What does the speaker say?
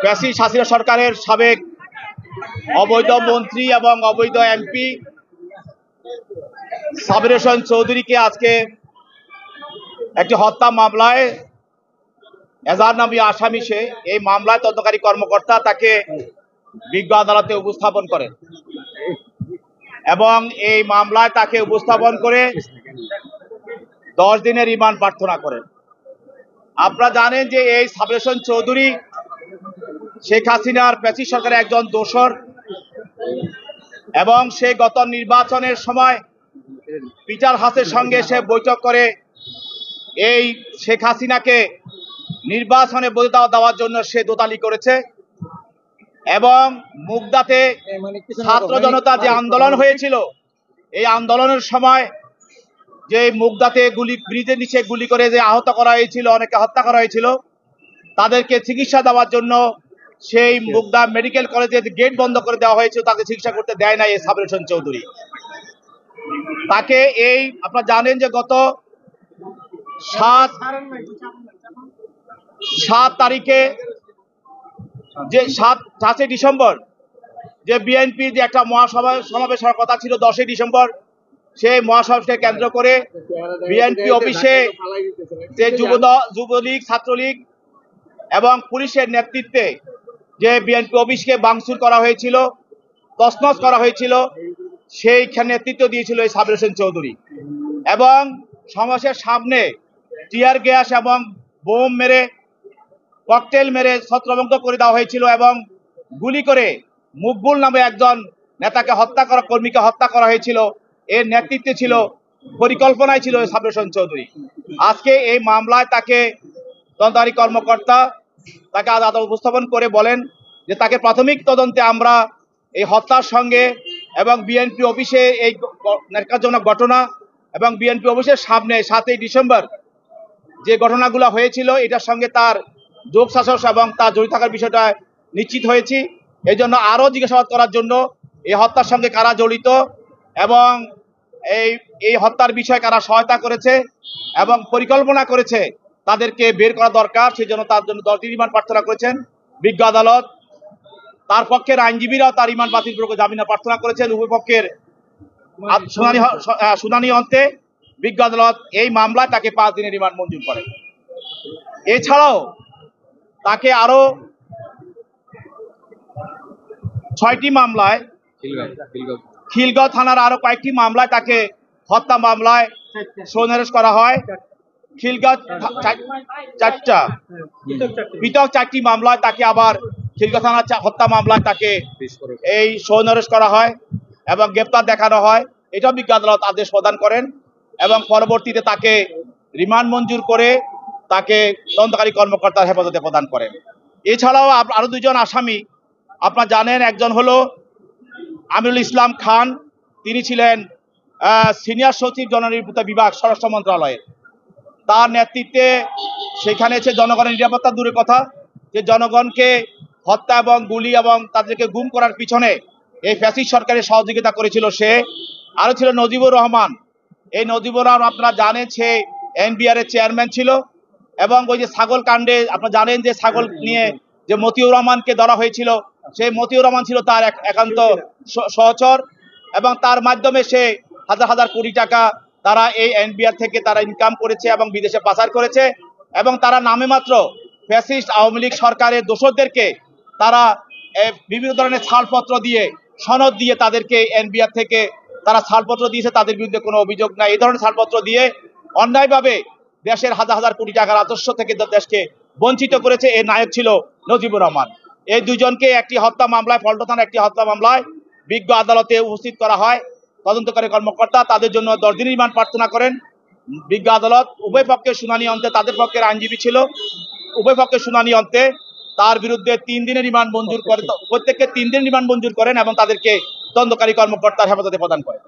Fascist Hasina সরকারের সাবেক অবৈধ মন্ত্রী এবং অবৈধ এমপি সাবির হোসেন চৌধুরীকে আজকে একটি হত্যা মামলায় এজাহার নামী আসামি সে এই মামলায় তদন্তকারী কর্মকর্তা তাকে বিজ্ঞ আদালতে উপস্থাপন করেন এবং এই মামলায় তাকে উপস্থাপন করে 10 দিনের রিমান্ড প্রার্থনা করেন। আপনারা জানেন যে এই সাবির হোসেন চৌধুরী শেখ হাসিনার ফ্যাসিস্ট সরকারের একজন দোসর এবং সে গত নির্বাচনের সময় পিটার হাসের সঙ্গে সে বৈঠক করে এই শেখ হাসিনাকে নির্বাচনে বৈধতা দেওয়ার জন্য সে দোতালি করেছে এবং মুগদাতে ছাত্র জনতা যে আন্দোলন হয়েছিল এই আন্দোলনের সময় যে মুগদাতে ব্রিজের নিচে গুলি করে যে আহত করা হয়েছিল, অনেকে হত্যা করা হয়েছিল, তাদেরকে চিকিৎসা দেওয়ার জন্য সেই মুগদা মেডিকেল কলেজে গেট বন্ধ করে দেওয়া হয়েছিল, তাকে চিকিৎসা করতে দেয় না এই সাবির হোসেন চৌধুরী। তাকে এই আপনারা জানেন যে গত 7 তারিখে যে 7 ডিসেম্বর যে বিএনপি যে একটা সমাবেশ হওয়ার কথা ছিল 10 ডিসেম্বর, সেই মহাসমাবেশকে কেন্দ্র করে বিএনপি অফিসে যে যুবলীগ, ছাত্রলীগ এবং পুলিশের নেতৃত্বে যে বিএনপি অফিসকে ভাঙচুর করা হয়েছিল, তছনছ করা হয়েছিল, সেইখানে নেতৃত্ব দিয়েছিল এই সাবির হোসেন চৌধুরী এবং সমাবেশের সামনে টিয়ার গ্যাস এবং বোম মেরে, ককটেল মেরে ছত্রভঙ্গ করে দেওয়া হয়েছিল এবং গুলি করে মুকবুল নামে একজন নেতাকে কর্মীকে হত্যা করা হয়েছিল। এর নেতৃত্বে ছিল, পরিকল্পনায় ছিল সাবির হোসেন চৌধুরী। আজকে এই মামলায় তাকে তদন্তকারী কর্মকর্তা তাকে আদালতে উপস্থাপন করে বলেন যে তাকে প্রাথমিক তদন্তে আমরা এই হত্যার সঙ্গে এবং বিএনপি অফিসে এই ন্যাক্কারজনক ঘটনা এবং বিএনপি অফিসের সামনে 7 ডিসেম্বর যে ঘটনাগুলো হয়েছিল এটার সঙ্গে তার যোগ শাসক এবং তার জড়িত থাকার বিষয়টা নিশ্চিত হয়েছি। এই জন্য আরও জিজ্ঞাসাবাদ করার জন্য এই হত্যার সঙ্গে কারা জড়িত এবং এই হত্যার বিষয়ে কারা সহায়তা করেছে এবং পরিকল্পনা করেছে তাদেরকে বের করা দরকার, সেই জন্য তার জন্য 10 দিন রিমান্ড প্রার্থনা করেছেন বিজ্ঞ আদালত। তার পক্ষের আইনজীবীরাও তার রিমান্ড বাতিল করে জামিন প্রার্থনা করেছেন। উভয় পক্ষের শুনানি অন্তে বিজ্ঞ আদালত এই মামলায় তাকে 5 দিনের রিমান্ড মঞ্জুর করে। এছাড়াও তাকে আরো 6টি মামলায়, খিলগাঁও থানার আরো কয়েকটি মামলায় তাকে হত্যা মামলায় সোনারেশ করা হয়। খিলগাঁও 4টা পৃথক 4টি মামলায় তাকে আবার খিলগাঁও থানার হত্যা মামলায় তাকে এই সোনারেশ করা হয় এবং গ্রেপ্তার দেখানো হয়। এটাও বিজ্ঞ আদালত আদেশ প্রদান করেন এবং পরবর্তীতে তাকে রিমান্ড মঞ্জুর করে তাকে তদন্তকারী কর্মকর্তার হেফাজতে প্রদান করেন। এছাড়াও আরো 2 জন আসামি আপনারা জানেন, একজন হলো আমিরুল ইসলাম খান, তিনি ছিলেন সিনিয়র সচিব জননিরাপত্তা বিভাগ স্বরাষ্ট্র মন্ত্রণালয়ের। তার নেতৃত্বে সেখানে জনগণের নিরাপত্তা দূরের কথা, যে জনগণকে হত্যা এবং গুলি এবং তাদেরকে গুম করার পিছনে এই ফ্যাসিস্ট সরকারের সহযোগিতা করেছিল সে। আরো ছিল নজিবুর রহমান। এই নজিবুর রহমান আপনারা জানেন সে এনবিআর এর চেয়ারম্যান ছিল এবং ওই যে ছাগল কাণ্ডে আপনারা জানেন যে ছাগল নিয়ে যে মতিউর রহমানকে ধরা হয়েছিল, সেই মতিউর রহমান ছিল তার একান্ত সহচর এবং তার মাধ্যমে সে হাজার হাজার কোটি টাকা তারা এই এনবিআর থেকে তারা ইনকাম করেছে এবং বিদেশে পাচার করেছে এবং তারা নামে মাত্র ফ্যাসিস্ট আওয়ামী লীগ সরকারের দোসরদেরকে তারা বিভিন্ন ধরনের ছাড়পত্র দিয়ে, সনদ দিয়ে তাদেরকে এনবিআর থেকে তারা ছাড়পত্র দিয়েছে, তাদের বিরুদ্ধে কোনো অভিযোগ নাই। এই ধরনের ছাড়পত্র দিয়ে অন্যায়ভাবে দেশের হাজার হাজার কোটি টাকার রাজস্ব থেকে দেশকে বঞ্চিত করেছে। এর নায়ক ছিল নজিবুর রহমান। এই 2 জনকে একটি হত্যা মামলায়, পল্টন থানার একটি হত্যা মামলায় বিজ্ঞ আদালতে উপস্থিত করা হয়। তদন্তকারী কর্মকর্তা তাদের জন্য 10 দিন রিমান্ড প্রার্থনা করেন বিজ্ঞ আদালত। উভয় পক্ষের শুনানি অন্তে, তাদের পক্ষের আইনজীবী ছিল, উভয় পক্ষের শুনানি অন্তে তার বিরুদ্ধে 3 দিনের রিমান্ড মঞ্জুর করে, প্রত্যেককে 3 দিন রিমান্ড মঞ্জুর করেন এবং তাদেরকে তদন্তকারী কর্মকর্তার হেফাজতে প্রদান করেন।